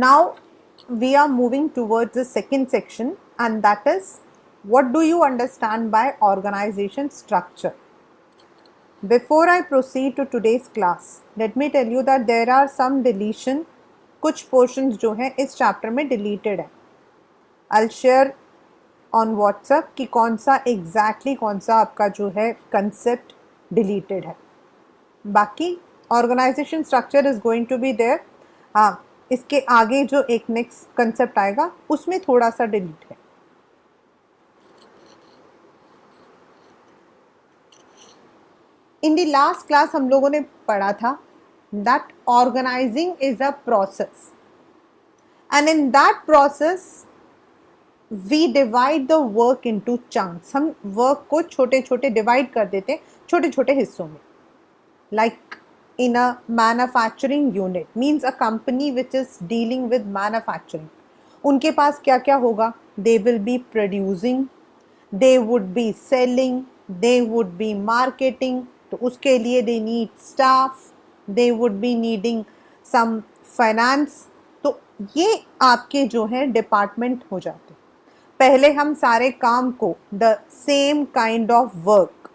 Now we are moving towards the second section, and that is, what do you understand by organization structure? Before I proceed to today's class, let me tell you that there are some deletion, कुछ portions जो हैं इस chapter में deleted है. I'll share on WhatsApp कि कौन सा exactly कौन सा आपका जो है concept deleted है. बाकी organization structure is going to be there. हाँ, इसके आगे जो एक next concept आएगा उसमें थोड़ा सा delete है. In the last class हम लोगों ने पढ़ा था that organizing is a process, and in that process we divide the work into chunks. हम work को छोटे छोटे divide कर देते हैं छोटे छोटे हिस्सों में. Like in a manufacturing unit, means a company which is dealing with manufacturing, उनके पास क्या क्या होगा? They will be producing, they would be selling, they would be marketing. तो उसके लिए they need staff, they would be needing some finance. तो ये आपके जो है डिपार्टमेंट हो जाते हैं. पहले हम सारे काम को the same kind of work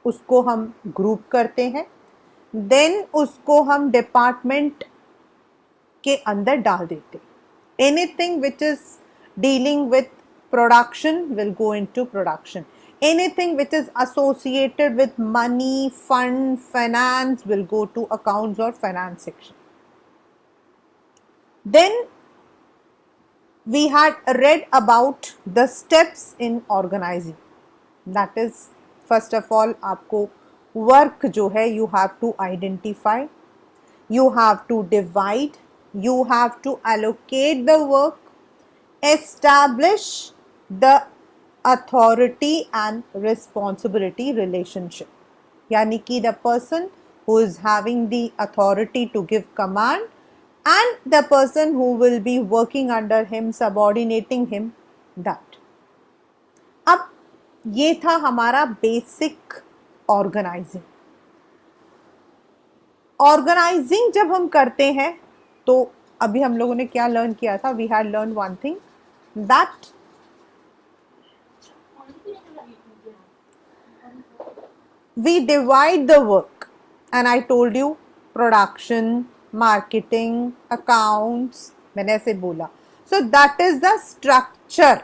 उसको हम ग्रुप करते हैं, देन उसको हम डिपार्टमेंट के अंदर डाल देते. Anything which is dealing with production will go into production. Anything which is associated with money, fund, finance will go to accounts or finance section. Then we had read about the steps in organizing. That is, first of all, आपको work जो है you have to identify, you have to divide, you have to allocate the work, establish the authority and responsibility relationship. यानी कि the person who is having the authority to give command and the person who will be working under him, subordinating him, that. अब ये था हमारा basic organising. Organising जब हम करते हैं तो अभी हम लोगों ने क्या लर्न किया था? We had learn one thing, that we divide the work, and I told you production, marketing, accounts, मैंने ऐसे बोला. So that is the structure.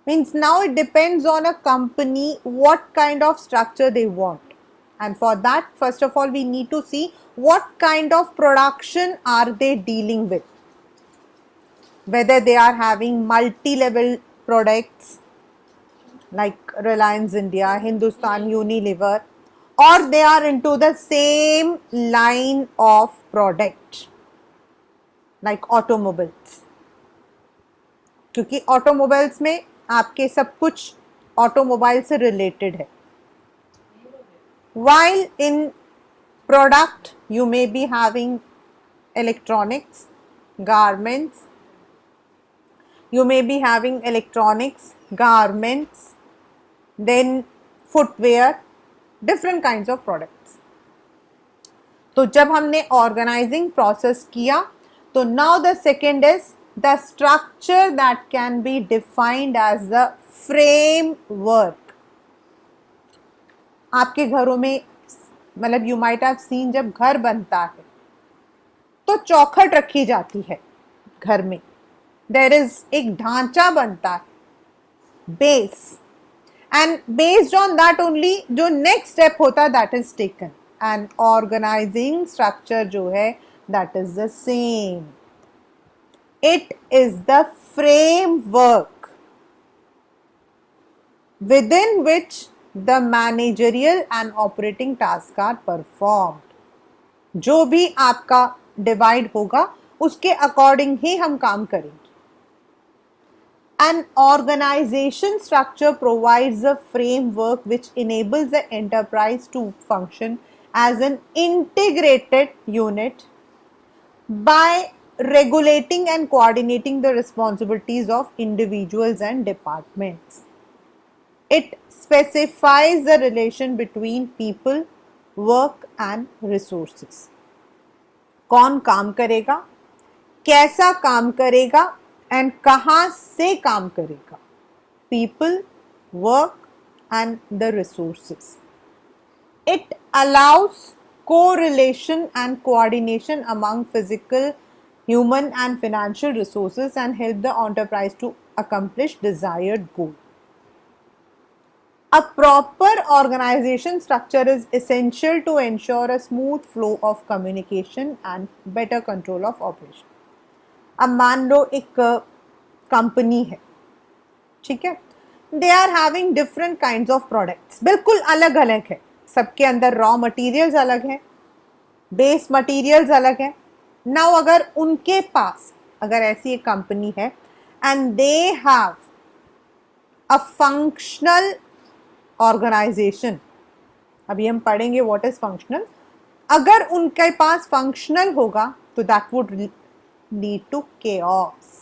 Means now it depends on a company what kind of structure they want, and for that first of all we need to see what kind of production are they dealing with, whether they are having multi-level products like Reliance India, Hindustan Unilever, or they are into the same line of product like automobiles. क्योंकि automobiles में आपके सब कुछ automobile से related है. While in product you may be having electronics, garments, you may be having electronics, garments, then footwear, different kinds of products. तो जब हमने organizing process किया तो now the second is the structure that can be defined as the framework. आपके घरों में मतलब you might have seen जब घर बनता है तो चौखट रखी जाती है घर में. There is एक ढांचा बनता है, base, and based on that only जो next step होता है that is taken. And organizing structure जो है that is the same. It is the framework within which the managerial and operating tasks are performed. जो भी आपका divide होगा उसके according ही हम काम करेंगे. An organization structure provides a framework which enables the enterprise to function as an integrated unit by regulating and coordinating the responsibilities of individuals and departments. It specifies the relation between people, work and resources. कौन काम करेगा, कैसा काम करेगा and कहाँ से काम करेगा, people, work and the resources. It allows correlation and coordination among physical, human and financial resources and help the enterprise to accomplish desired goal. A proper organization structure is essential to ensure a smooth flow of communication and better control of operation. अब मान लो एक company है, ठीक है, they are having different kind of products, बिल्कुल अलग अलग है, सबके अंदर रॉ मटेरियल्स अलग है, बेस मटेरियल्स अलग है. नाउ अगर उनके पास, अगर ऐसी एक कंपनी है and they have a functional organization, अभी हम पढ़ेंगे व्हाट इज फंक्शनल, अगर उनके पास फंक्शनल होगा तो that would lead to chaos,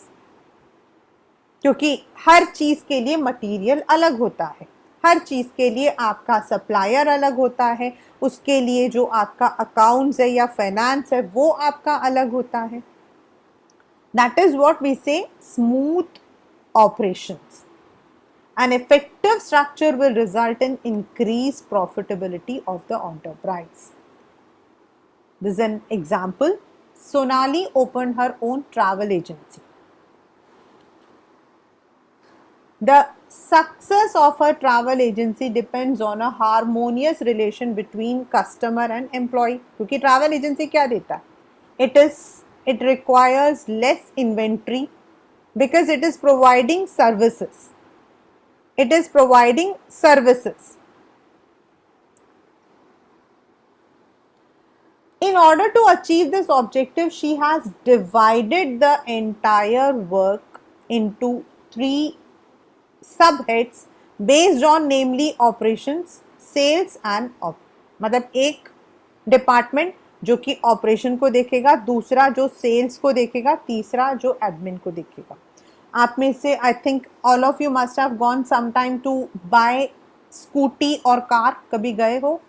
क्योंकि हर चीज के लिए मटेरियल अलग होता है, हर चीज के लिए आपका सप्लायर अलग होता है, उसके लिए जो आपका अकाउंट्स है या फाइनेंस है वो आपका अलग होता है. दैट इज व्हाट वी से smooth operations. An effective structure will result in increased profitability of the enterprise. This is an example. Sonali opened her own travel agency. The success of her travel agency depends on a harmonious relation between customer and employee. क्योंकि travel agency क्या देता है? It requires less inventory because it is providing services. It is providing services. In order to achieve this objective, she has divided the entire work into 3 subheads based on namely operations, sales and मतलब एक department जो कि operation को देखेगा, दूसरा जो sales को देखेगा, तीसरा जो एडमिन को देखेगा. आप में से I think all of you must have gone some time to buy scooty और कार, कभी गए हो?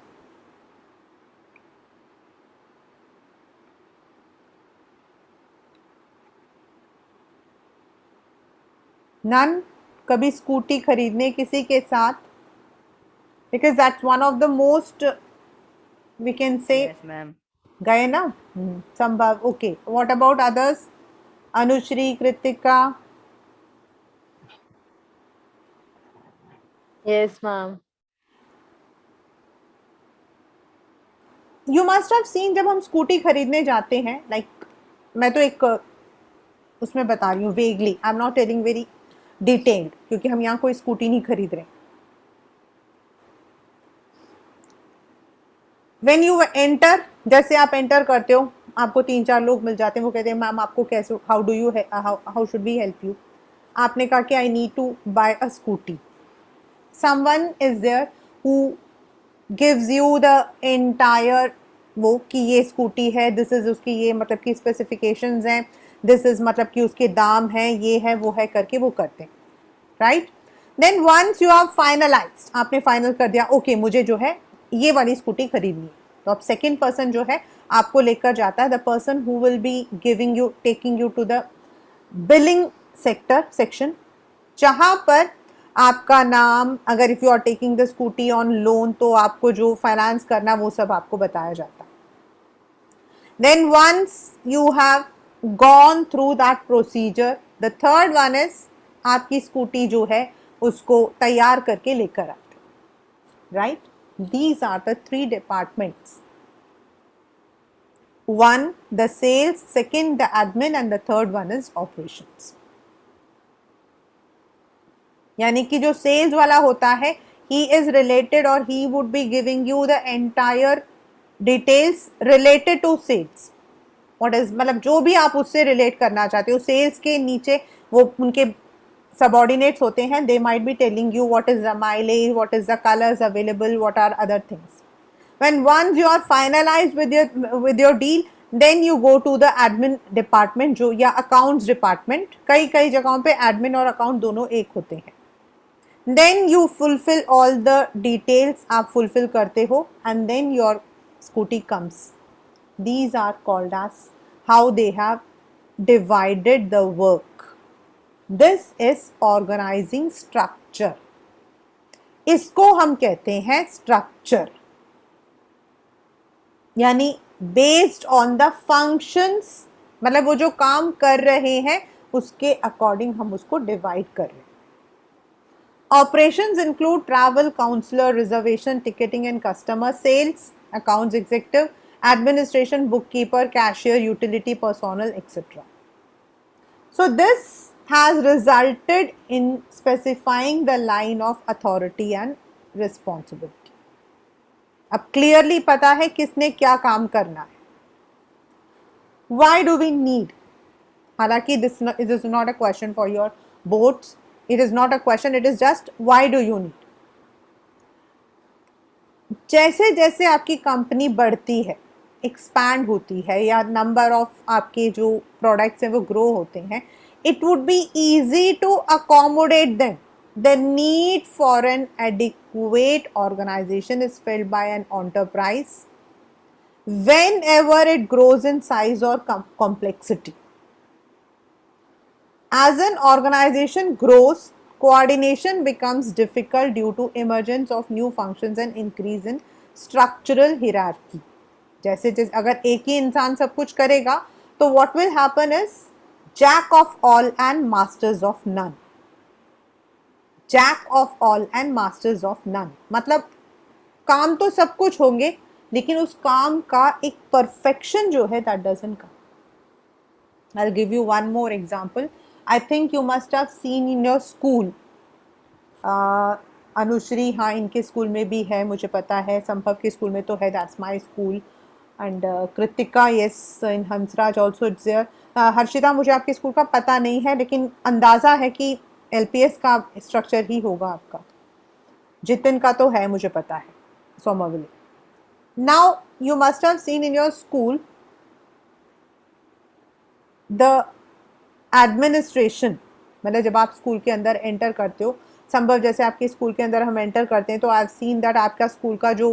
नन? कभी स्कूटी खरीदने किसी के साथ? Because that's one of the most we can say. गए ना? Sambhav. Okay, what about others? Anushree, Kritika? Yes, ma'am. You must have seen जब हम स्कूटी खरीदने जाते हैं, like मैं तो एक उसमें बता रही हूँ vaguely, I am not telling very detailed, क्योंकि हम यहाँ कोई स्कूटी नहीं खरीद रहे. When you enter, जैसे आप एंटर करते हो आपको 3-4 लोग मिल जाते हैं, वो कहते हैं मैम आपको कैसे, how should we help you. आपने कहा कि I need to buy a scooty. Someone is there who gives you the entire, वो कि ये स्कूटी है, दिस इज उसकी ये मतलब कि स्पेसिफिकेशंस हैं, दिस इज मतलब कि उसके दाम हैं, ये है वो है करके वो करते हैं, right. Then once you have finalized, आपने फाइनल कर दिया, ओके मुझे जो है ये वाली स्कूटी खरीदनी है, तो अब सेकेंड पर्सन जो है आपको लेकर जाता है, the person who will be giving you, taking you to the billing section, जहां पर आपका नाम, अगर if you are taking the scooty on loan तो आपको जो फाइनेंस करना वो सब आपको बताया जाता है. Then once you have gone through that procedure, the third one is आपकी स्कूटी जो है उसको तैयार करके लेकर आते, right. These are the 3 departments. 1 the sales, second the admin and the third one is operations. यानी कि जो सेल्स वाला होता है he is related or he would be giving you the entire details related to sales. What is मतलब जो भी आप उससे रिलेट करना चाहते हो, सेल्स के नीचे वो उनके subordinates होते हैं, they might be telling you what is the mileage, what is the colors available, what are other things. When once you are finalized with your deal, then you go to the admin department जो या accounts department, कई कई जगहों पे admin और account दोनों एक होते हैं. Then you fulfill all the details, आप fulfill करते हो and then your scooty comes. These are called as how they have divided the work. This is organizing structure. इसको हम कहते हैं स्ट्रक्चर, यानी बेस्ड ऑन द फंक्शंस, मतलब वो जो काम कर रहे हैं उसके अकॉर्डिंग हम उसको डिवाइड कर रहे हैं. Operations include travel, counselor, reservation, ticketing and customer, sales, accounts executive, administration, bookkeeper, cashier, utility personnel, etc. So this has resulted in specifying the line of authority and responsibility. अब clearly पता है किसने क्या काम करना है. Why do we need? हालांकि this is not a question for your boards. It is not a question, it is just why do you need. जैसे जैसे आपकी कंपनी बढ़ती है, एक्सपैंड होती है, या नंबर ऑफ आपके जो प्रोडक्ट्स हैं वो ग्रो होते हैं, it would be easy to accommodate them. The need for an adequate organization is felt by an enterprise whenever it grows in size or complexity. As an organization grows, coordination becomes difficult due to emergence of new functions and increase in structural hierarchy. जैसे जैसे अगर एक ही इंसान सब कुछ करेगा तो what will happen is jack of all and masters of none. Jack of all and masters of none. मतलब काम तो सब कुछ होंगे लेकिन उस काम का एक perfection जो है that doesn't come. I'll give you one more example. I think you must have seen in your school. Anushree, हाँ इनके स्कूल में भी है मुझे पता है, संभव के स्कूल में तो है, that's my school. And Kritika, yes, in Hansraj also it's there. Harshita, मुझे आपके स्कूल का पता नहीं है लेकिन अंदाज़ा है कि एलपीएस का स्ट्रक्चर ही होगा आपका. जितिन का तो है मुझे पता है, सोमावली. Now you must have seen in your school the administration, मतलब जब आप स्कूल के अंदर एंटर करते हो, संभव जैसे आपके स्कूल के अंदर हम एंटर करते हैं तो आई हैव सीन दैट आपका स्कूल का जो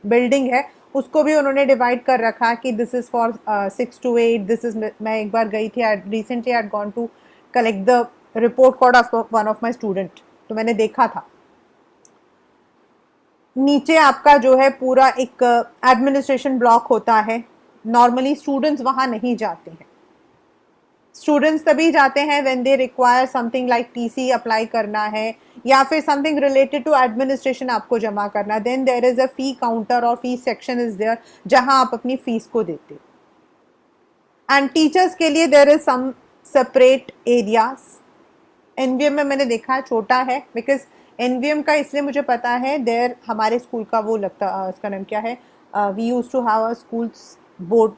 बिल्डिंग है उसको भी उन्होंने डिवाइड कर रखा है कि this is for 6 to 8. This is, मैं एक बार गई थी recently, I had gone to collect the report card of one of my student, तो मैंने देखा था नीचे आपका जो है पूरा एक एडमिनिस्ट्रेशन ब्लॉक होता है. नॉर्मली स्टूडेंट्स वहाँ नहीं जाते हैं. स्टूडेंट्स तभी जाते हैं when they require something like TC apply करना है या फिर समथिंग रिलेटेड टू एडमिनिस्ट्रेशन आपको जमा करना. Then there is a fee counter और फी सेक्शन इज देयर जहां आप अपनी फीस को देते हो. एंड टीचर्स के लिए there is some separate areas. NVM में मैंने देखा है छोटा है, बिकॉज एनवीएम का इसलिए मुझे पता है, देयर हमारे स्कूल का वो लगता, उसका नाम क्या है, we use to have a schools board,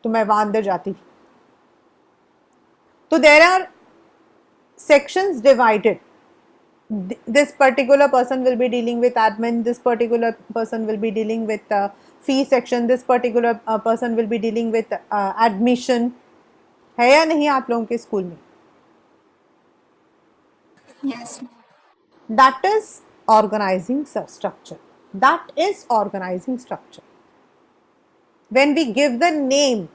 तो मैं वहाँ अंदर जाती थी. So there are sections divided. This particular person will be dealing with admin, this particular person will be dealing with fee section, this particular person will be dealing with admission. है या नहीं आप लोगों के स्कूल में? Yes. That is organizing structure. That is organizing structure. When we give the name,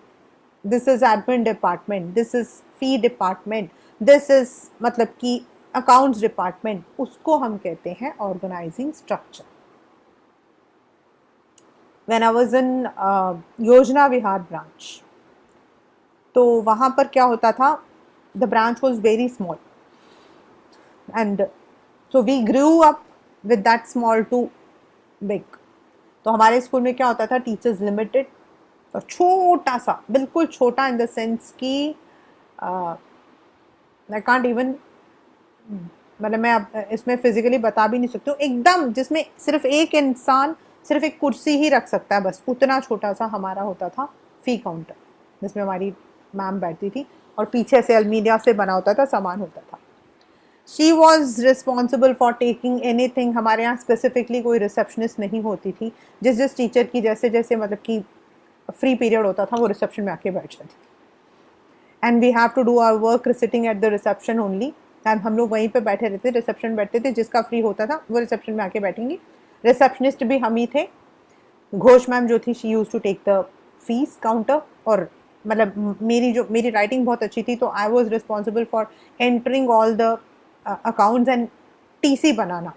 this is admin department, this is fee department, this is मतलब कि accounts department, उसको हम कहते हैं organizing structure. When I was in योजना विहार branch, तो वहाँ पर क्या होता था, the branch was very small and so we grew up with that small to big. तो हमारे स्कूल में क्या होता था, टीचर्स लिमिटेड और छोटा सा, बिल्कुल छोटा इन द सेंस कि आई कांट इवन, मतलब मैं अब इसमें फिजिकली बता भी नहीं सकती हूँ, एकदम जिसमें सिर्फ एक इंसान सिर्फ एक कुर्सी ही रख सकता है, बस उतना छोटा सा हमारा होता था फी काउंटर, जिसमें हमारी मैम बैठती थी और पीछे से अलमीनिया से बना होता था, सामान होता था. She was responsible for taking any thing. हमारे यहाँ स्पेसिफिकली कोई रिसेप्शनिस्ट नहीं होती थी. जिस टीचर की जैसे जैसे मतलब कि फ्री पीरियड होता था वो रिसेप्शन में आके बैठ जाती थी. And we have to do our work sitting at the reception only. And हम लोग वहीं पे बैठे रहते, रिसेप्शन बैठते थे, जिसका फ्री होता था वो रिसेप्शन में आके बैठेंगी. रिसेप्शनिस्ट भी हम ही थे. घोष मैम जो थी, she use to take the fees counter और मतलब मेरी राइटिंग बहुत अच्छी थी, तो I was responsible for entering all the accounts and TC बनाना।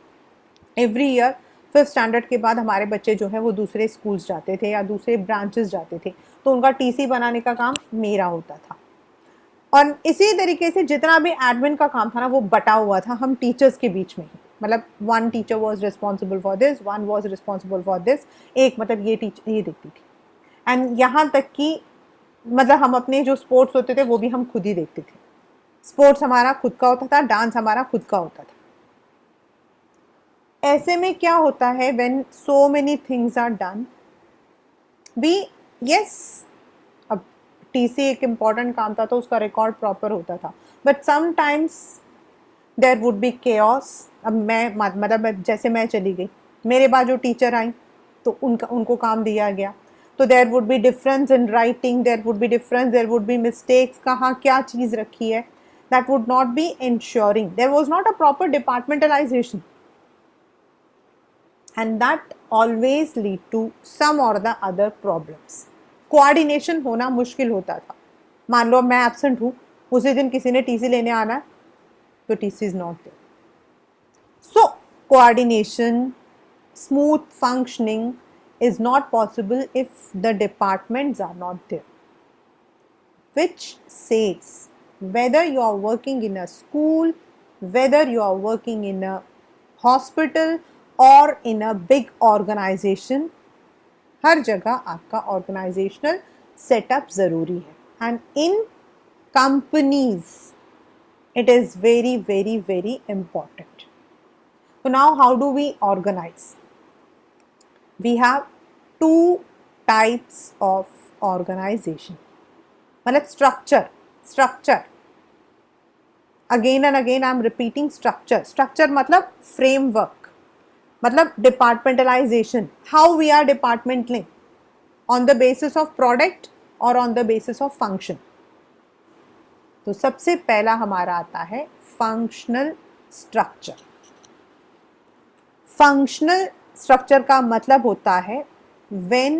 एवरी ईयर 5th स्टैंडर्ड के बाद हमारे बच्चे जो है वो दूसरे स्कूल्स जाते थे या दूसरे ब्रांचेस जाते थे, तो उनका टीसी बनाने का काम मेरा होता था। और इसी तरीके से जितना भी एडमिन का काम था ना, वो बटा हुआ था हम टीचर्स के बीच में ही। मतलब one teacher was responsible for this, one was responsible for this, एक मतलब ये टीचर ये देखती थी। एंड यहाँ तक कि मतलब हम अपने जो स्पोर्ट्स होते थे वो भी हम खुद ही देखते थे। स्पोर्ट्स हमारा खुद का होता था, डांस हमारा खुद का होता था। ऐसे में क्या होता है, when so many things are done, we yes, अब टीसी एक इम्पॉर्टेंट काम था तो उसका रिकॉर्ड प्रॉपर होता था, but sometimes there would be chaos. अब मैं मतलब जैसे मैं चली गई, मेरे बाद जो टीचर आई तो उनको काम दिया गया, तो there would be difference in writing, there would be difference, there would be mistakes, कहाँ क्या चीज़ रखी है, that would not be ensuring, there was not a proper departmentalization, and that always lead to some or the other problems. Coordination होना मुश्किल होता था। मान लो मैं एब्सेंट हूँ, उसी दिन किसी ने टीसी लेने आना है, तो TC is not there. So coordination, smooth functioning is not possible if the departments are not there, which says whether you are working in a school, whether you are working in a hospital or in a big organization, हर जगह आपका organisational setup ज़रूरी है। And in companies it is very very very important. So now how do we organize? We have two types of organization. मतलब structure again and again I am repeating structure मतलब framework, मतलब departmentalization, how we are departmenting on the basis of product or on the basis of function. तो सबसे पहला हमारा आता है functional structure. Functional structure का मतलब होता है when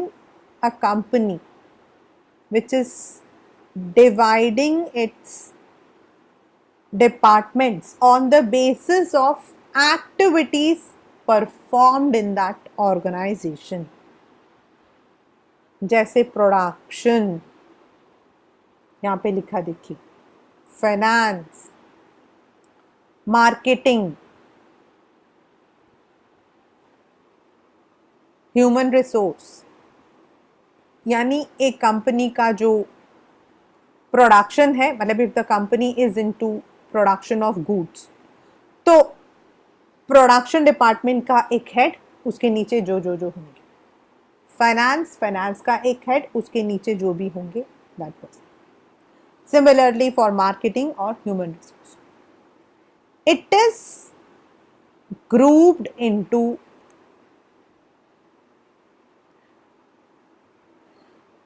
a company which is dividing its departments on the basis of activities performed in that organization, जैसे प्रोडक्शन, यहाँ पे लिखा देखिए, फाइनेंस, मार्केटिंग, ह्यूमन रिसोर्स। यानी एक कंपनी का जो प्रोडक्शन है, मतलब if the company is into production of goods, तो प्रोडक्शन डिपार्टमेंट का एक हेड, उसके नीचे जो होंगे, फाइनेंस का एक हेड, उसके नीचे जो भी होंगे, that person. Similarly for marketing और human resource, it is grouped into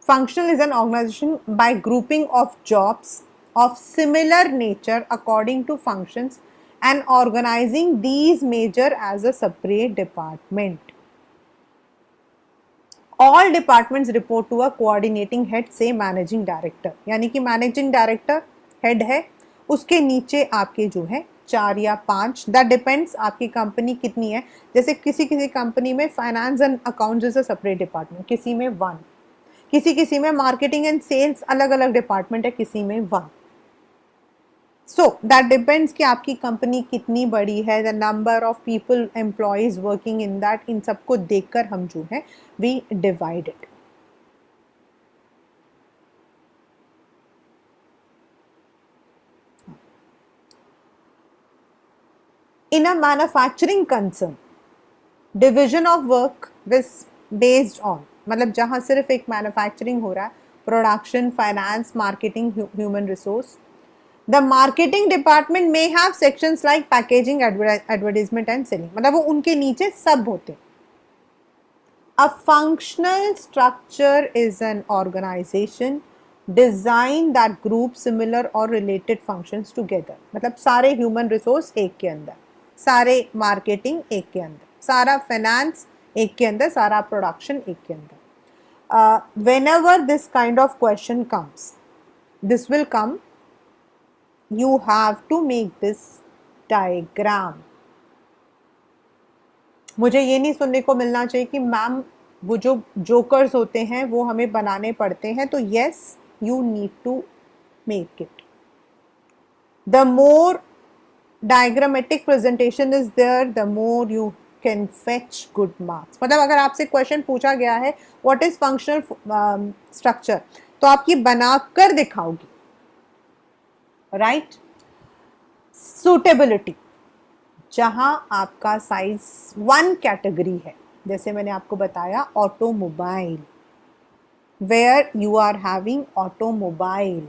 functional is an organization by grouping of jobs of similar nature according to functions and organizing these major as a separate department. All departments report to a coordinating head, say managing director. यानी कि managing director head है, उसके नीचे आपके जो है 4 या 5, that depends आपकी कंपनी कितनी है। जैसे किसी कंपनी में finance and accounts is a separate department, किसी में 1, किसी में मार्केटिंग एंड सेल्स अलग अलग डिपार्टमेंट है, किसी में 1। सो दैट डिपेंड्स कि आपकी कंपनी कितनी बड़ी है, the number of people employees working in that, इन सबको देखकर हम जो है we divide it. In a manufacturing concern, division of work is based on, मतलब जहाँ सिर्फ एक मैन्युफैक्चरिंग हो रहा है, production, finance, marketing, human resource, the marketing department may have sections like packaging, advertisement and selling, मतलब वो उनके नीचे सब होते हैं। A functional structure is an organization designed that groups similar or related functions together, मतलब सारे ह्यूमन रिसोर्स एक के अंदर, सारे मार्केटिंग एक के अंदर, सारा फाइनेंस एक के अंदर, सारा प्रोडक्शन एक के अंदर। whenever this kind of question comes, this will come, you have to make this diagram. मुझे ये नहीं सुनने को मिलना चाहिए कि मैम वो जो जोकर्स होते हैं वो हमें बनाने पड़ते हैं. तो yes, you need to make it. The more diagrammatic presentation is there, the more you can fetch good marks. मतलब अगर आपसे क्वेश्चन पूछा गया है what is functional structure, तो आप ये बना कर दिखाओगी, राइट. सुटेबिलिटी, जहां आपका साइज 1 कैटेगरी है, जैसे मैंने आपको बताया automobile, where you are having automobile.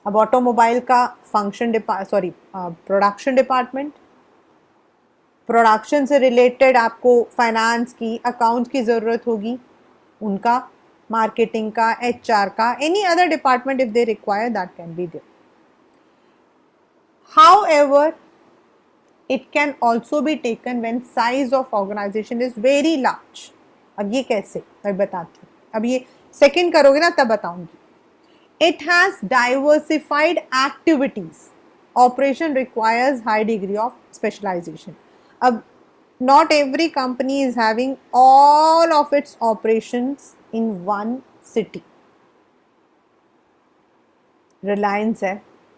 अब ऑटोमोबाइल का फंक्शन प्रोडक्शन डिपार्टमेंट, प्रोडक्शन से रिलेटेड आपको फाइनेंस की, अकाउंट्स की ज़रूरत होगी, उनका मार्केटिंग का, HR का, any other department if they require that can be there. However, it can also be taken when size of organization is very large. अब ये कैसे, मैं बताती हूँ. अब ये सेकंड करोगे ना तब बताऊंगी. It has diversified activities. Operation requires high degree of specialization. अब not every company is having all of its operations in one city. Reliance है,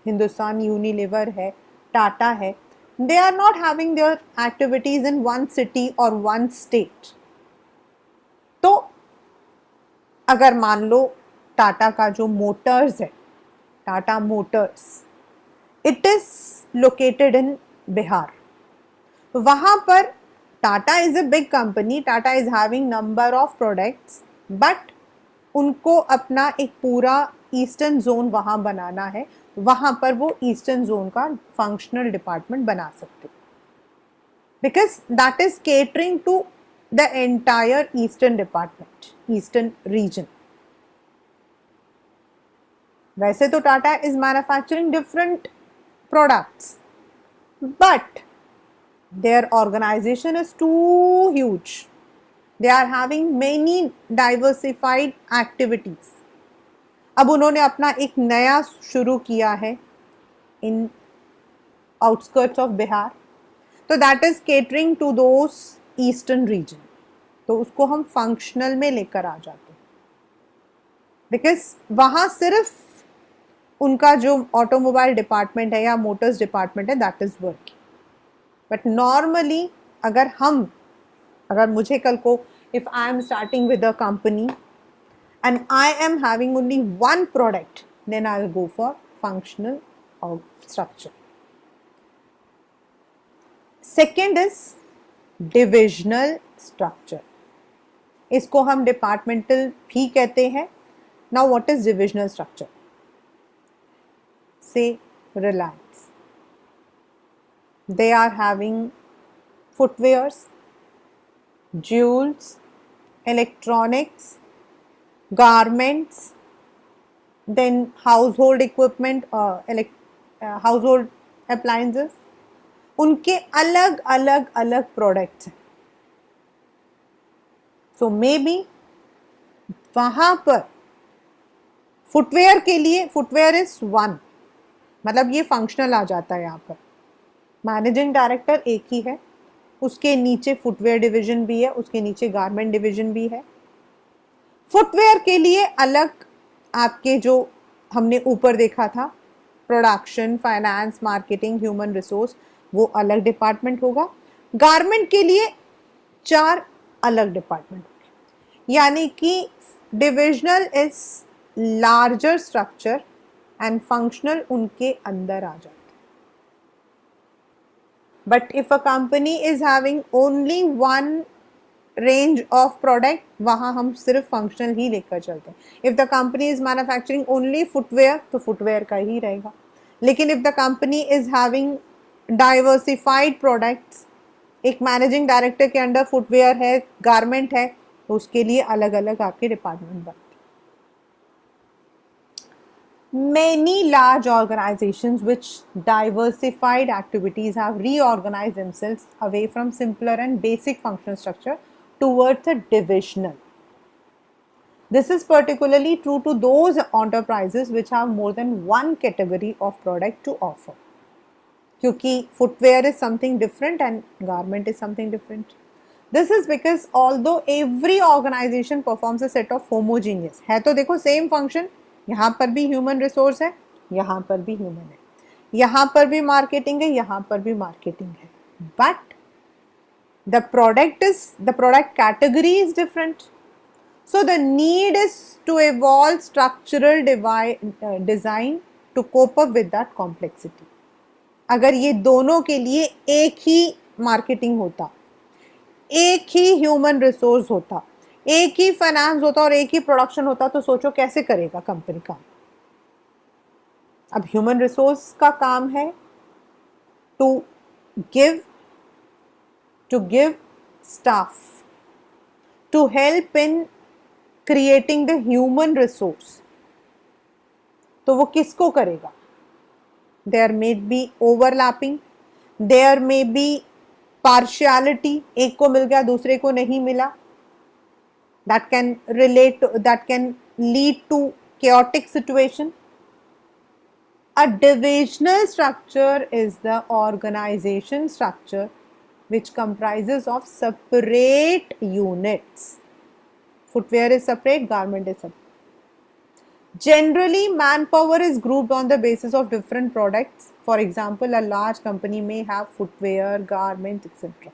हिंदुस्तान यूनिलीवर है, टाटा है, they are not having their activities in one city or one state. तो अगर मान लो टाटा का जो Motors है, Tata Motors, it is located in Bihar. वहाँ पर Tata is a big company, Tata is having number of products, but उनको अपना एक पूरा ईस्टर्न जोन वहाँ बनाना है. वहाँ पर वो ईस्टर्न जोन का फंक्शनल डिपार्टमेंट बना सकते, because that is catering to the entire eastern department, eastern region. वैसे तो Tata is manufacturing different products, but their organization is too huge. They are having many diversified activities. अब उन्होंने अपना एक नया शुरू किया है इन आउटस्कर्ट्स ऑफ बिहार, तो that is catering to those eastern region. तो उसको हम फंक्शनल में लेकर आ जाते हैं, बिकॉज वहाँ सिर्फ उनका जो ऑटोमोबाइल डिपार्टमेंट है या मोटर्स डिपार्टमेंट है that is working. But normally अगर मुझे कल को if I am starting with a company and I am having only one product, then I will go for functional structure. Second is divisional structure. इसको हम departmental भी कहते हैं. Now what is divisional structure? Say Reliance. They are having footwears, jewels, electronics, garments, then household equipment, household appliances. उनके अलग अलग अलग products हैं. सो मे बी वहाँ पर फुटवेयर के लिए फुटवेयर इज वन, मतलब ये फंक्शनल आ जाता है. यहाँ पर मैनेजिंग डायरेक्टर एक ही है, उसके नीचे फुटवेयर डिवीजन भी है, उसके नीचे गारमेंट डिवीजन भी है. फुटवेयर के लिए अलग आपके जो हमने ऊपर देखा था production, finance, marketing, human resource, वो अलग डिपार्टमेंट होगा. गारमेंट के लिए 4 अलग डिपार्टमेंट होंगे. यानी कि divisional is larger structure and functional उनके अंदर आ जाता है. But if a company is having only one range of product, वहाँ हम सिर्फ फंक्शनल ही लेकर चलते हैं. If the company is manufacturing only footwear तो फुटवेयर का ही रहेगा. लेकिन if the company is having diversified products, एक मैनेजिंग डायरेक्टर के अंडर फुटवेयर है, गारमेंट है, तो उसके लिए अलग अलग आपके डिपार्टमेंट बनते. Many large organizations which diversified activities have reorganized themselves away from simpler and basic functional structure towards a divisional. This is particularly true to those enterprises which have more than one category of product to offer. क्योंकि footwear is something different and garment is something different. This is because although every organization performs a set of homogeneous, है तो देखो same function, यहाँ पर भी human resource है, यहाँ पर भी human है, यहाँ पर भी marketing है, यहाँ पर भी marketing है, but the product category is different. So the need is to evolve structural design to cope up with that complexity. अगर ये दोनों के लिए एक ही मार्केटिंग होता, एक ही ह्यूमन रिसोर्स होता, एक ही फाइनेंस होता और एक ही प्रोडक्शन होता, तो सोचो कैसे करेगा कंपनी काम. अब ह्यूमन रिसोर्स का काम है to give staff, to help in creating the human resource. तो वो किसको करेगा? There may be overlapping, there may be partiality, एक को मिल गया दूसरे को नहीं मिला. That can lead to chaotic situation. A divisional structure is the organization structure which comprises of separate units. Footwear is separate, garment is separate. Generally, manpower is grouped on the basis of different products. For example, a large company may have footwear, garments, etc.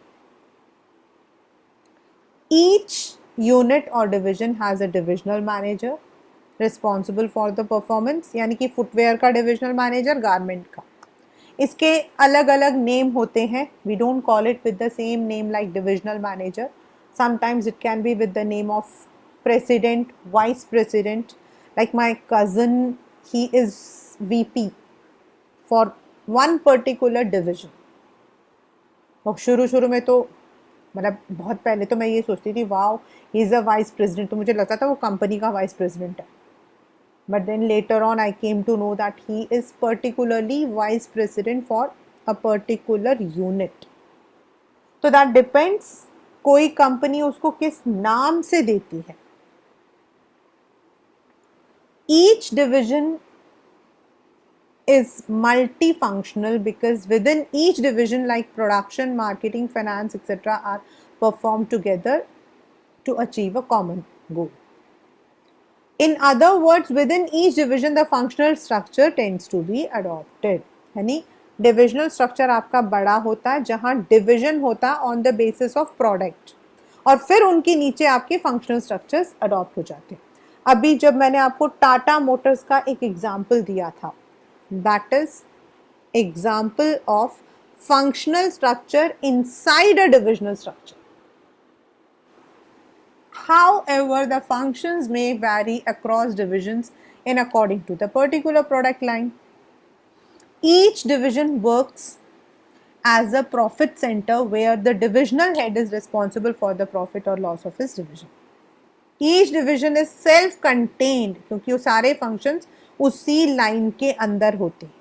Each unit or division has a divisional manager responsible for the performance. यानी कि footwear का divisional manager, garment का. इसके अलग अलग name होते हैं. We don't call it with the same name like divisional manager. Sometimes it can be with the name of president, vice president. Like my cousin, he is VP for one particular division. और शुरू में तो मतलब बहुत पहले तो मैं ये सोचती थी wow he is a vice president, तो मुझे लगता था वो कंपनी का वाइस प्रेसिडेंट है. But then later on I came to know that he is particularly vice president for a particular unit. So that depends कोई कंपनी उसको किस नाम से देती है. Each division is multifunctional because within each division like production, marketing, finance, etc. are performed together to achieve a common goal. In other words, within each division the functional structure tends to be adopted. यानी divisional structure आपका बड़ा होता है जहाँ division होता है on the basis of product और फिर उनके नीचे आपके functional structures adopt हो जाते हैं. अभी जब मैंने आपको टाटा मोटर्स का एक एग्जाम्पल दिया था, that is example of functional structure inside a divisional structure. However, the functions may vary across divisions in according to the particular product line. Each division works as a profit center where the divisional head is responsible for the profit or loss of his division. Each division is self-contained क्योंकि वो सारे functions उसी line के अंदर होते हैं.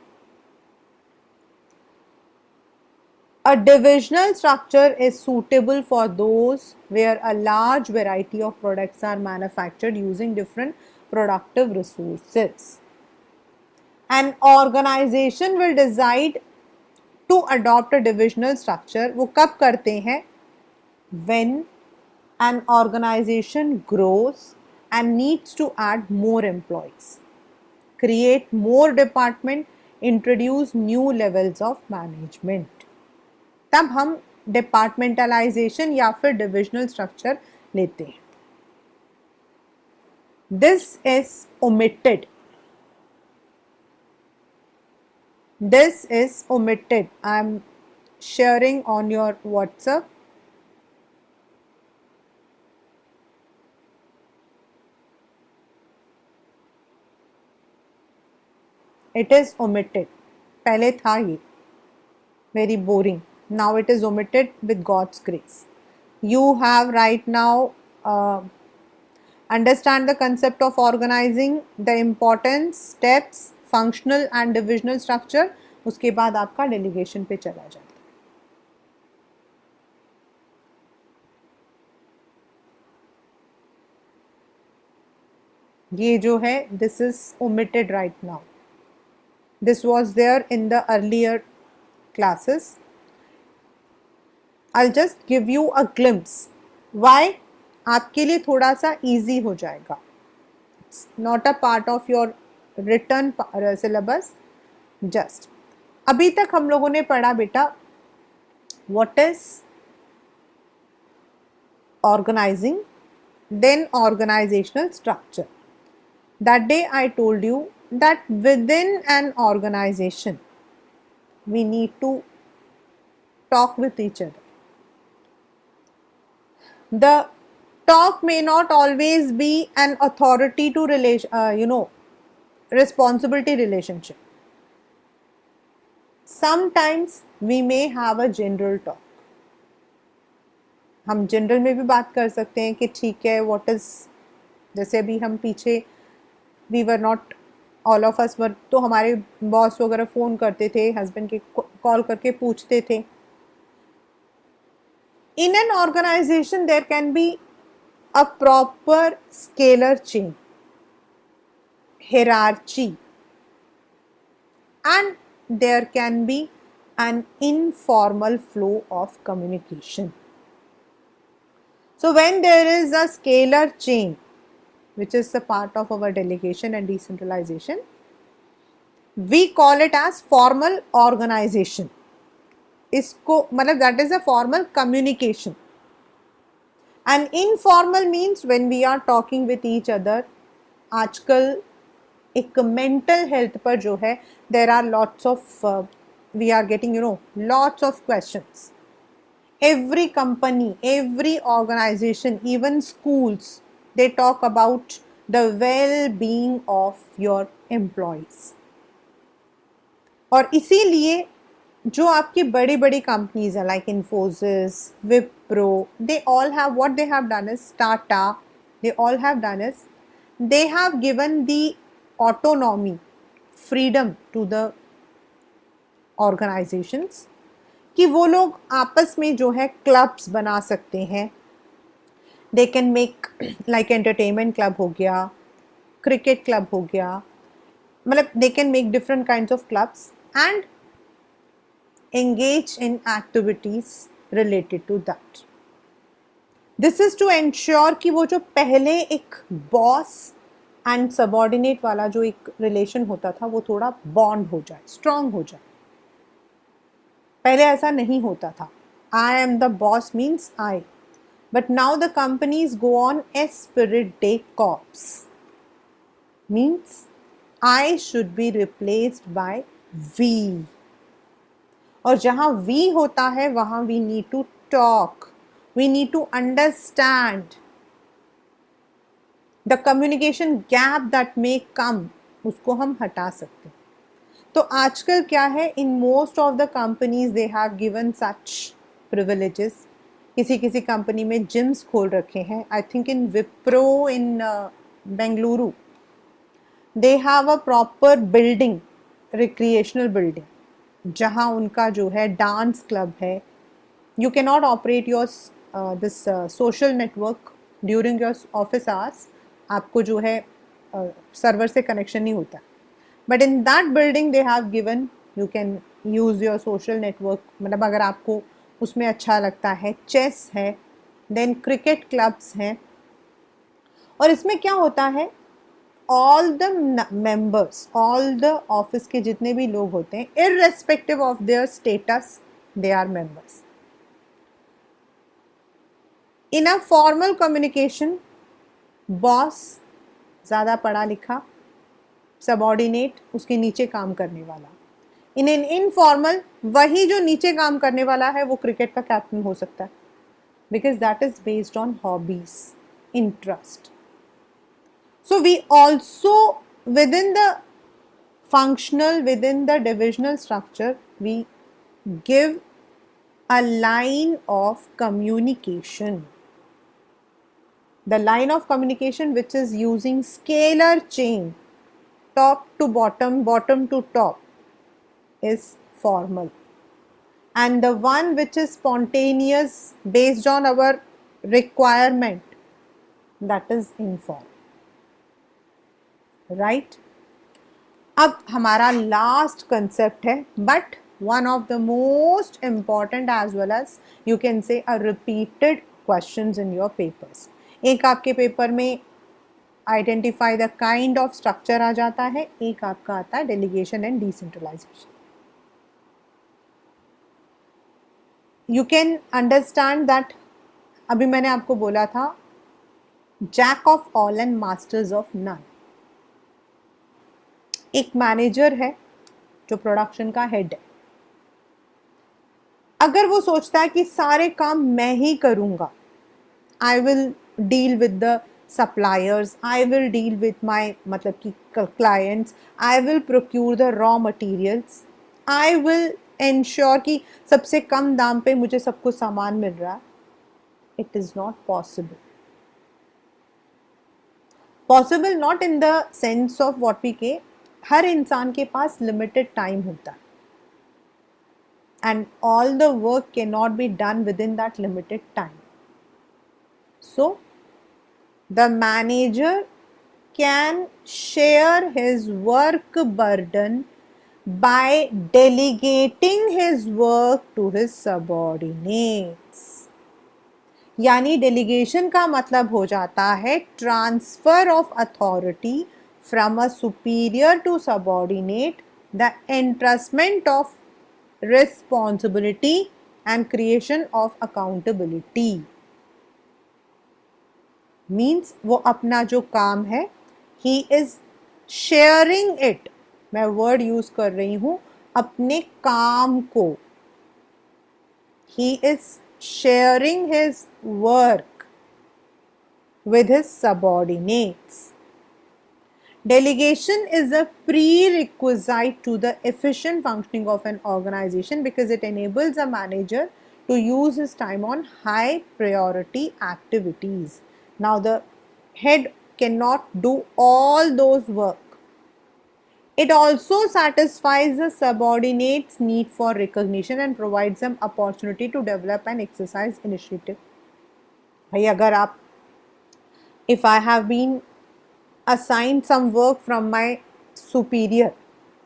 A divisional structure is suitable for those where a large variety of products are manufactured using different productive resources. An organization will decide to adopt a divisional structure. वो कब करते हैं? When an organization grows and needs to add more employees, create more department, introduce new levels of management. तब हम departmentalisation या फिर divisional structure लेते हैं. This is omitted. This is omitted. I am sharing on your WhatsApp. It is omitted. पहले था ये very boring. Now it is omitted with God's grace. You have right now understand the concept of organizing, the importance, steps, functional and divisional structure. उसके बाद आपका delegation पे चला जाता है. ये जो है this is omitted right now. This was there in the earlier classes. I'll just give you a glimpse. Why? आपके लिए थोड़ा सा easy हो जाएगा. It's not a part of your written syllabus. Just अभी तक हम लोगों ने पढ़ा बेटा what is organizing, then organizational structure. That day I told you that within an organization we need to talk with each other. The talk may not always be an authority to responsibility relationship. Sometimes we may have a general talk. हम general में भी बात कर सकते हैं कि ठीक है व्हाट इज़, जैसे अभी हम पीछे we were not all of us were, तो हमारे बॉस वगैरह फ़ोन करते थे, हस्बैंड के कॉल करके पूछते थे. In an organization there can be a proper scalar chain, hierarchy, and there can be an informal flow of communication. So when there is a scalar chain, which is a part of our delegation and decentralization, we call it as formal organization. इसको मतलब that is a formal communication. And informal means when we are talking with each other. आजकल एक mental health पर जो है there are lots of we are getting lots of questions. Every company, every organization, even schools, they talk about the well-being of your employees. और इसीलिए जो आपकी बड़ी बड़ी कंपनीज हैं like Infosys, Wipro, they all have what they have done is, Tata, they all have done is they have given the autonomy, freedom to the organizations कि वो लोग आपस में जो है क्लब्स बना सकते हैं. They can make like entertainment club हो गया, क्रिकेट क्लब हो गया, मतलब they can make different kinds of clubs and engage in activities related to that. This is to ensure कि वो जो पहले एक boss and subordinate वाला जो एक relation होता था वो थोड़ा bond हो जाए, strong हो जाए. पहले ऐसा नहीं होता था. I am the boss means I. But now the companies go on Spirit Day corps. Means I should be replaced by we. और जहाँ वी होता है वहाँ we need to talk, we need to understand the communication gap that may come, उसको हम हटा सकते हैं. तो आजकल क्या है, in most of the companies they have given such privileges. किसी किसी कंपनी में जिम्स खोल रखे हैं. I think in Wipro in Bengaluru they have a proper building, recreational building, जहाँ उनका जो है डांस क्लब है. You can not operate your this social network during your office hours. आपको जो है सर्वर से कनेक्शन नहीं होता. But in that building they have given you can use your social network. मतलब अगर आपको उसमें अच्छा लगता है, चेस है, देन क्रिकेट क्लब्स हैं. और इसमें क्या होता है, all the members, all the office के जितने भी लोग होते हैं, irrespective of their status, they are members. In a formal communication, boss ज़्यादा पढ़ा लिखा, subordinate उसके नीचे काम करने वाला. In an informal, वही जो नीचे काम करने वाला है वो क्रिकेट का कैप्टन हो सकता है, because that is based on hobbies, interest. So we also within the functional, within the divisional structure, we give a line of communication. The line of communication which is using scalar chain, top to bottom, bottom to top, is formal. And the one which is spontaneous based on our requirement, that is informal. Right. अब हमारा last concept है, but one of the most important as well as you can say a repeated questions in your papers. एक आपके paper में identify the kind of structure आ जाता है, एक आपका आता है delegation and decentralization. You can understand that अभी मैंने आपको बोला था jack of all and masters of none. एक मैनेजर है जो प्रोडक्शन का हेड है. अगर वो सोचता है कि सारे काम मैं ही करूंगा, I will deal with the suppliers, I will deal with my मतलब कि clients, I will procure the raw materials, I will ensure कि सबसे कम दाम पे मुझे सब कुछ सामान मिल रहा है, it is not possible. Possible not in the sense of what we के, हर इंसान के पास लिमिटेड टाइम होता है and all the work cannot be done within that limited time. So the manager can share his work burden by delegating his work to his subordinates. यानी delegation का मतलब हो जाता है transfer of authority from a superior to subordinate, the entrustment of responsibility and creation of accountability. Means वो अपना जो काम है he is sharing it, मैं word use कर रही हूँ अपने काम को, he is sharing his work with his subordinates. Delegation is a prerequisite to the efficient functioning of an organization because it enables a manager to use his time on high priority activities. Now the head cannot do all those work. It also satisfies the subordinates' need for recognition and provides them opportunity to develop and exercise initiative. भाई अगर आप, if I have been assign some work from my superior,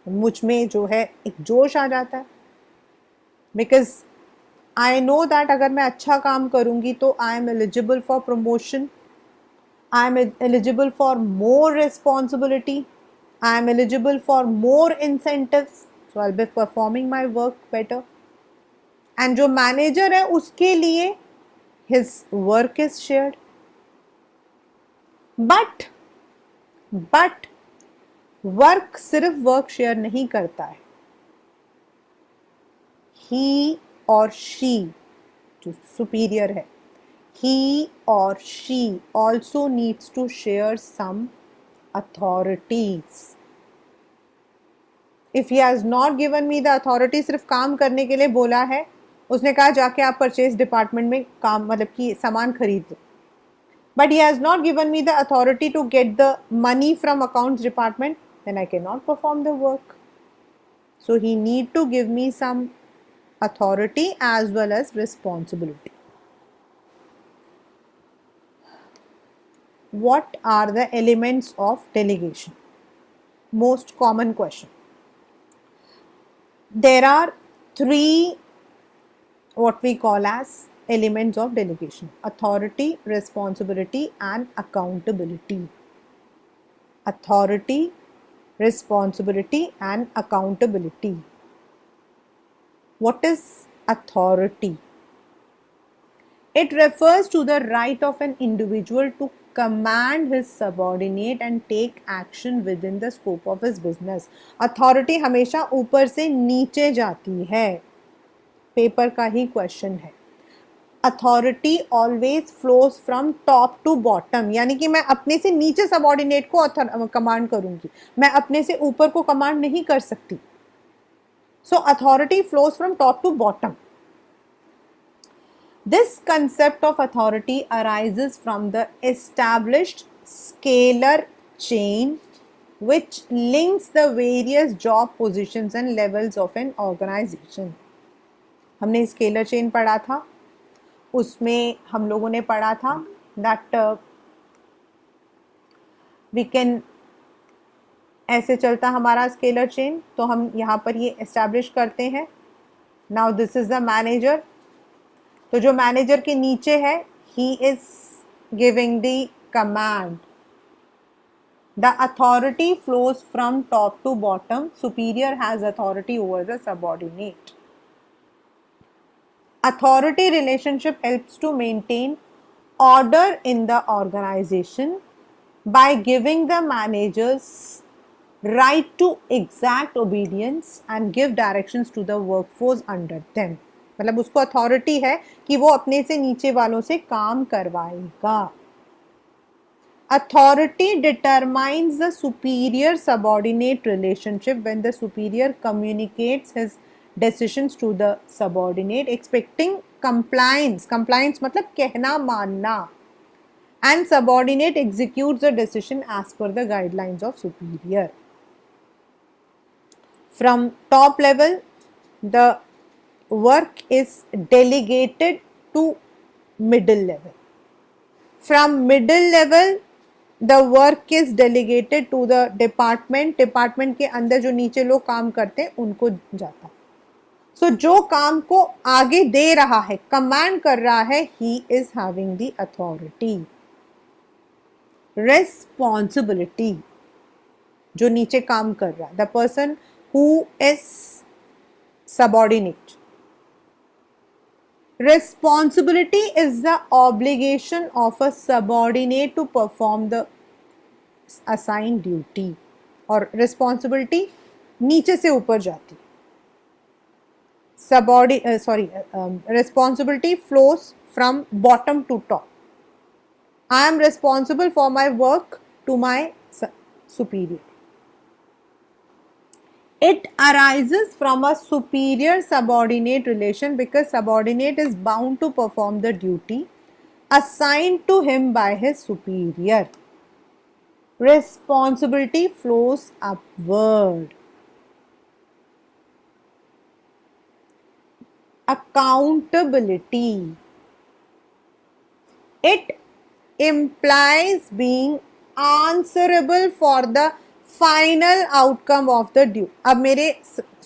मुझ में जो है एक जोश आ जाता है, because I know that अगर मैं अच्छा काम करूंगी तो I am eligible for promotion, I am eligible for more responsibility, I am eligible for more incentives, so I'll be performing my work better. And जो मैनेजर है उसके लिए his work is shared, but work सिर्फ work share नहीं करता है, he और she जो सुपीरियर है, ही और she also needs to share some authorities. If he has not given me the authority, सिर्फ काम करने के लिए बोला है, उसने कहा जाके आप परचेज डिपार्टमेंट में काम मतलब कि सामान खरीद लो, but he has not given me the authority to get the money from accounts department, then I cannot perform the work. So he need to give me some authority as well as responsibility. What are the elements of delegation? Most common question. There are three what we call as elements of delegation: authority, responsibility and accountability. Authority, responsibility and accountability. What is authority? It refers to the right of an individual to command his subordinate and take action within the scope of his business. Authority हमेशा ऊपर से नीचे जाती है, paper का ही question है. Authority always flows from top to bottom, यानी कि मैं अपने से नीचे सबऑर्डिनेट को कमांड करूंगी, मैं अपने से ऊपर को कमांड नहीं कर सकती. So authority flows from top to bottom. This concept of authority arises from the established scalar chain which links the various job positions and levels of an organization. हमने स्केलर चेन पढ़ा था, उसमें हम लोगों ने पढ़ा था that we can ऐसे चलता हमारा स्केलर चेन, तो हम यहाँ पर ये एस्टैब्लिश करते हैं। Now this is the manager, तो जो मैनेजर के नीचे है, he is giving the command. The authority flows from top to bottom. Superior has authority over the subordinate. Authority relationship helps to maintain order in the organization by giving the managers right to exact obedience and give directions to the workforce under them. मतलब उसको authority है कि वो अपने से नीचे वालों से काम करवाएगा। Authority determines the superior-subordinate relationship when the superior communicates his decisions to the subordinate, expecting compliance. Compliance मतलब कहना मानना. And subordinate executes the decision as per the guidelines of superior. From top level, the work is delegated to middle level. From middle level, the work is delegated to the department. Department के अंदर जो नीचे लोग काम करते हैं उनको जाता है। So जो काम को आगे दे रहा है, कमांड कर रहा है, he is having the authority. Responsibility, जो नीचे काम कर रहा है, the person who is subordinate. Responsibility is the obligation of a subordinate to perform the assigned duty. और responsibility नीचे से ऊपर जाती है। Responsibility flows from bottom to top. I am responsible for my work to my superior. It arises from a superior subordinate relation because subordinate is bound to perform the duty assigned to him by his superior. Responsibility flows upward. Accountability. It implies being answerable for the final outcome of the due. अब मेरे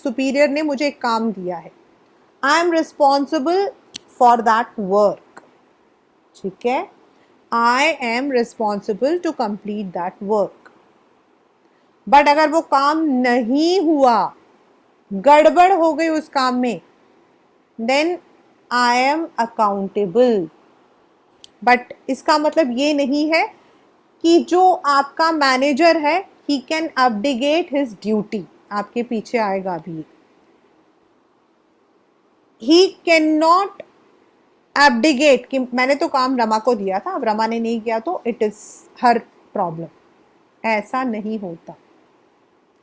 superior ने मुझे एक काम दिया है, I am responsible for that work, ठीक है, I am responsible to complete that work. But अगर वो काम नहीं हुआ, गड़बड़ हो गई उस काम में, then I am accountable. But इसका मतलब ये नहीं है कि जो आपका मैनेजर है, he can abdicate his duty, आपके पीछे आएगा अभी। he cannot abdicate कि मैंने तो काम रमा को दिया था, अब रमा ने नहीं किया तो it is her problem, ऐसा नहीं होता।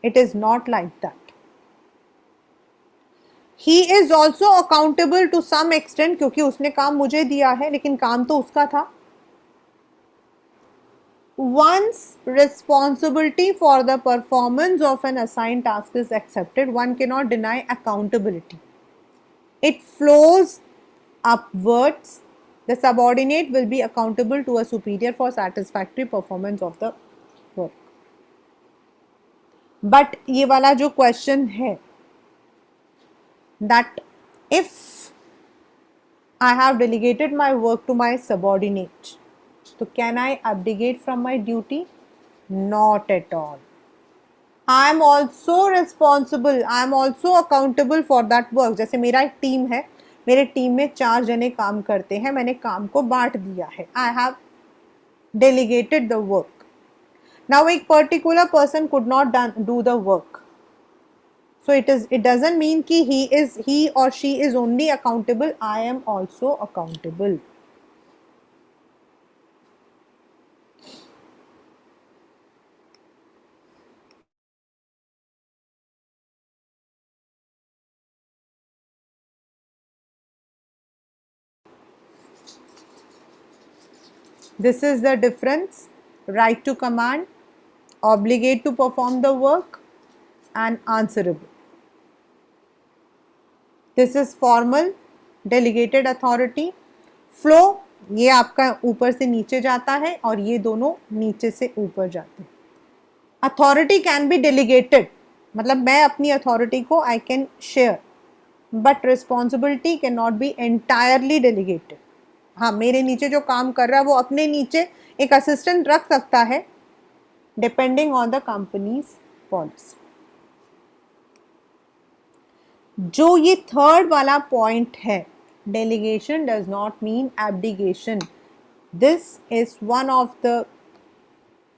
it is not like that. he is also accountable to some extent क्योंकि उसने काम मुझे दिया है, लेकिन काम तो उसका था। Once responsibility for the performance of an assigned task is accepted, one cannot deny accountability. It flows upwards. The subordinate will be accountable to a superior for satisfactory performance of the work. But ये वाला जो question है, that if I have delegated my work to my subordinate, so can I abdicate from my duty? Not at all. I am also responsible, I am also accountable for that work. जैसे मेरा एक team है, मेरे team में 4 जने काम करते हैं, मैंने काम को बांट दिया है, I have delegated the work. Now एक particular person could not do the work, so it doesn't mean कि he or she is only accountable, I am also accountable. This is the difference: right to command, obligate to perform the work, and answerable. This is formal, delegated authority. Flow, ये आपका ऊपर से नीचे जाता है और ये दोनों नीचे से ऊपर जाते हैं। अथॉरिटी कैन बी डेलीगेटेड, मतलब मैं अपनी अथॉरिटी को I can share, but responsibility can not be entirely delegated. हाँ, मेरे नीचे जो काम कर रहा है वो अपने नीचे एक असिस्टेंट रख सकता है depending on the company's policy. जो ये थर्ड वाला पॉइंट है, delegation does not mean abdication. This is one of the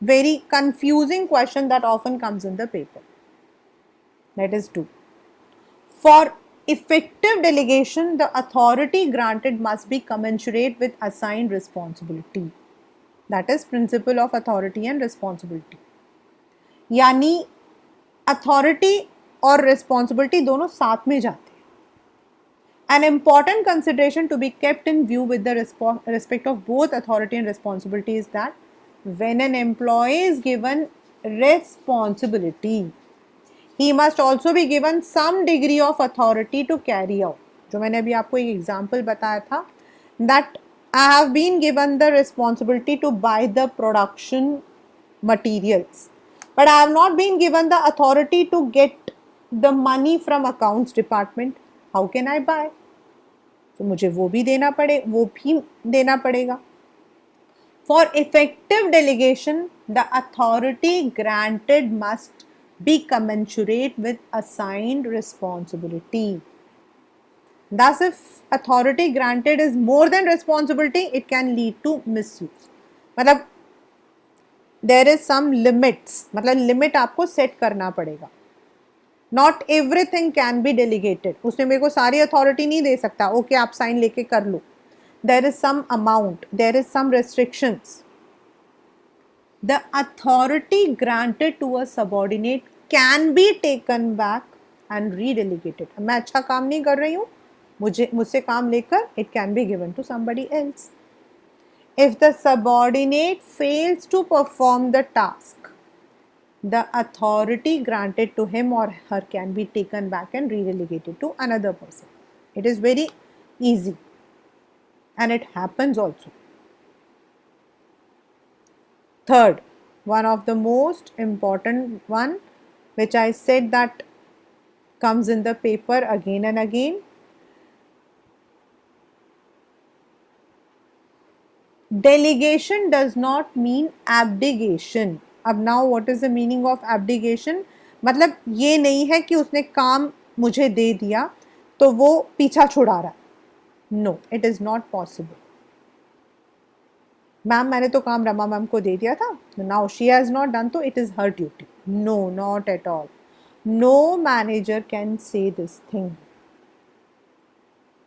very confusing question that often comes in the paper. That is 2. For effective delegation, the authority granted must be commensurate with assigned responsibility. That is principle of authority and responsibility. यानी authority और responsibility दोनों साथ में जाते हैं. An important consideration to be kept in view with the respect of both authority and responsibility is that when an employee is given responsibility, he must also be given some degree of authority to carry out. जो मैंने अभी आपको एक example बताया था, that I have been given the responsibility to buy the production materials, but I have not been given the authority to get the money from accounts department. How can I buy? तो मुझे वो भी देना पड़ेगा. For effective delegation, the authority granted must be commensurate with assigned responsibility. Thus, if authority granted is more than responsibility, it can lead to misuse. मतलब there is some limits, मतलब limit आपको set करना पड़ेगा. Not everything can be delegated. उसने मेरे को सारी authority नहीं दे सकता. Okay, आप sign लेके कर लो. There is some amount, there is some restrictions. The authority granted to a subordinate can be taken back and redelegated. मैं अच्छा काम नहीं कर रही हूँ, मुझसे काम लेकर it can be given to somebody else. If the subordinate fails to perform the task, the authority granted to him or her can be taken back and redelegated to another person. It is very easy. And it happens also. Third, one of the most important one, which I said that comes in the paper again and again. Delegation does not mean abdication. अब now what is the meaning of abdication? मतलब ये नहीं है कि उसने काम मुझे दे दिया तो वो पीछा छुड़ा रहा है. No, it is not possible. Ma'am मैंने तो काम रमा मैम को दे दिया था, now she has not done, तो it is her duty. No, not at all. No manager can say this thing.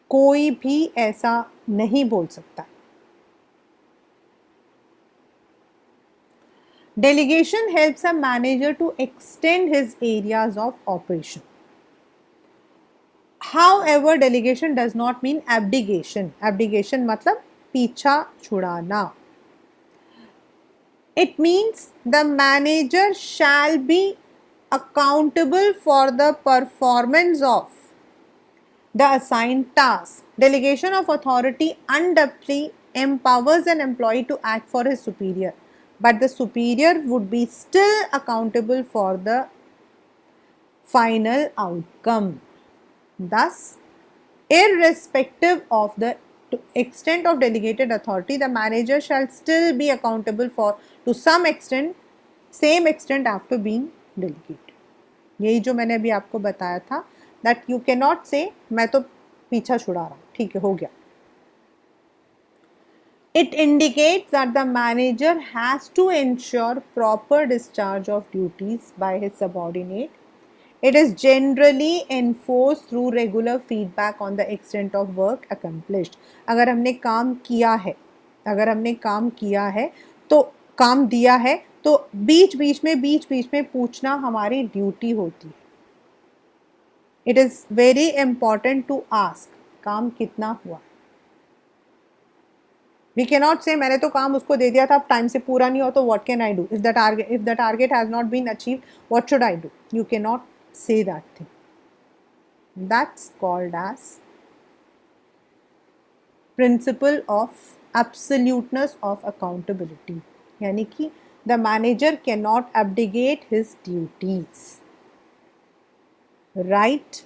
कोई भी ऐसा नहीं बोल सकता. Delegation helps a manager to extend his areas of operation. However, delegation does not mean abdication. Abdication मतलब पीछा छुड़ाना. It means the manager shall be accountable for the performance of the assigned task. Delegation of authority undoubtedly empowers an employee to act for his superior, but the superior would be still accountable for the final outcome. Thus, irrespective of the extent of delegated authority, the manager shall still be accountable for, to some extent, same extent after being delegated. यही जो मैंने अभी आपको बताया था, that you cannot say मैं तो पीछा छुड़ा रहा हूँ, ठीक है, हो गया. It indicates that the manager has to ensure proper discharge of duties by his subordinate. It is generally enforced through regular feedback on the extent of work accomplished. अगर हमने काम किया है तो काम दिया है तो बीच बीच में पूछना हमारी ड्यूटी होती है. It is very important to ask काम कितना हुआ. We cannot say मैंने तो काम उसको दे दिया था, अब टाइम से पूरा नहीं हो तो what can I do? If the target has not been achieved, what should I do? You cannot say that thing. That's called as principle of absoluteness of accountability. यानी कि the manager cannot abdicate his duties. Right?